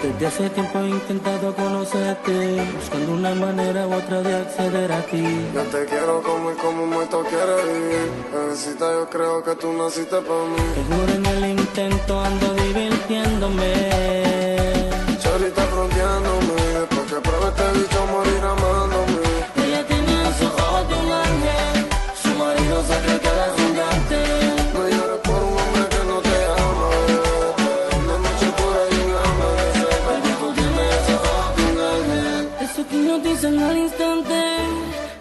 Desde hace tiempo he intentado conocerte, buscando una manera u otra de acceder a ti. Yo te quiero como y como un muerto quiere vivir. Bebecita, yo creo que tú naciste para mí. Seguro en el intento ando divirtiéndome. Chorita fronteándome, después que pruebe este bicho morir amándome. Ella tiene los ojos de un ángel, su marido se cree que eres un gigante. No llores por un hombre que no te ama, una noche pura y un amanecer. Baby, tú tienes esos ojos de un ángel. Eso que hipnotizan al instante,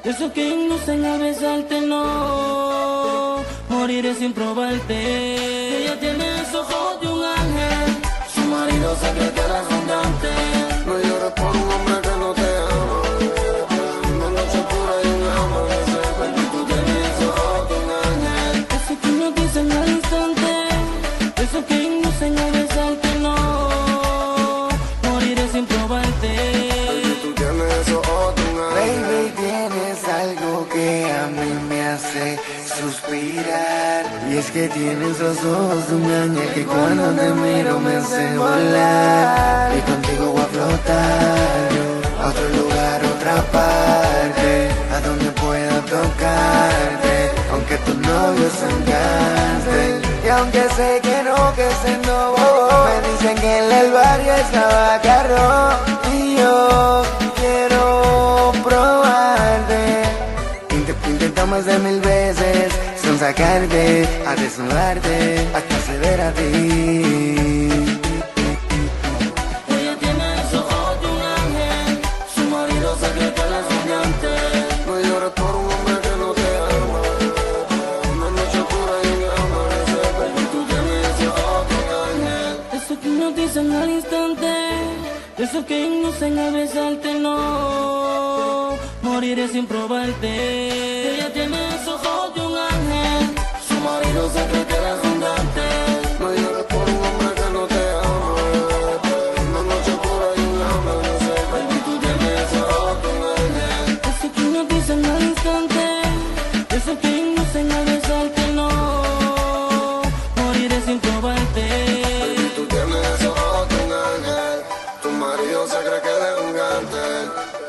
eso que inducen a besarte, no moriré sin probarte. Ella tiene esos ojos de un ángel, su marido se cree que eres un gigante. No llores por un hombre que no te ama, una noche pura y un amanecer. Baby, tú tienes esos ojos de un ángel. Eso que hipnotizan al instante, eso que inducen a besarte, no moriré sin probarte. Baby, tú tienes esos ojos de un ángel. Baby, tienes algo que a mí me hace suspirar. Y es que tienes los ojos de un ángel que cuando te miro me hace volar. Y contigo voy a flotar yo a otro lugar, otra parte, a donde pueda tocarte, aunque tus novios se encanten. Y aunque sé que se no, me dicen que en el barrio estaba caro. Y yo quiero probarte. Intento más de 1000 veces, son sacarte, a desnudarte, hasta acceder a ti. Ella tiene esos ojos de un ángel, su marido se cree que eres un gigante. No llores por un hombre que no te ama, una noche pura y un amanecer. Baby, tú tienes esos ojos de un ángel. Eso que hipnotizan al instante, eso que inducen a besarte, no moriré sin probarte. Ella tiene esos ojos de un ángel, su marido se cree que eres un gigante. No llores por un hombre que no te ama, una noche pura y un amanecer. Baby, tú tienes esos ojos de un ángel. Eso que hipnotizan al instante, eso que inducen a besarte, no moriré sin probarte. Baby, tú tienes esos ojos de un ángel, tu marido se cree que eres un gigante,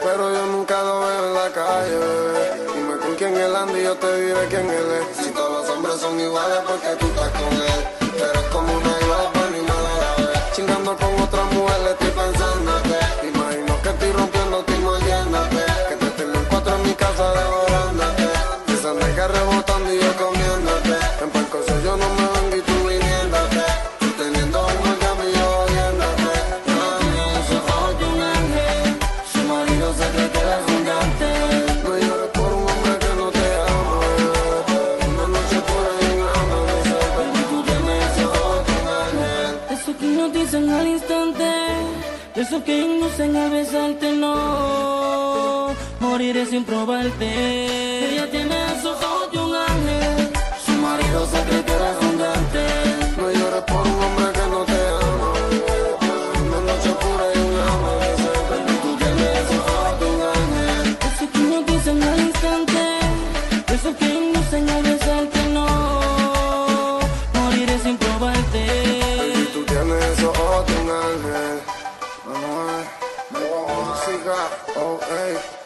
pero yo nunca lo veo en la calle, bebé. Dime con quién él anda y yo te diré quién él es. Si todos los hombres son iguales porque tú estás con él, pero es como una glopa ni mala la vez. Chingando con otra mujer le estoy pensándote, imagino que estoy rompiendo, estoy mordiéndote, que te tengo en 4 en mi casa devorándote, esa nega rebotando y yo comiéndote. En Parcoso yo no me vengo y tú viniéndote, tú teniendo un orgasmo y yo odiándote. Esos ojos de un ángel, su marido se cree que eres un gigante. No llores por un hombre que no te ama, una noche pura y un amanecer. Baby, tú tienes esos ojos de un ángel. Eso que hipnotizan al instante, eso que inducen a besarte, no moriré sin probarte. Ella tiene esos ojos de un ángel, su marido se cree que eres un gigante. No llores por un hombre que no te ama, una noche pura y un amanecer. Baby, tú tienes esos ojos de un ángel. Eso que hipnotizan al instante, eso que inducen a besarte, no moriré sin probarte. Baby, tú tienes esos ojos de un ángel. Manuel, música, oh, hey.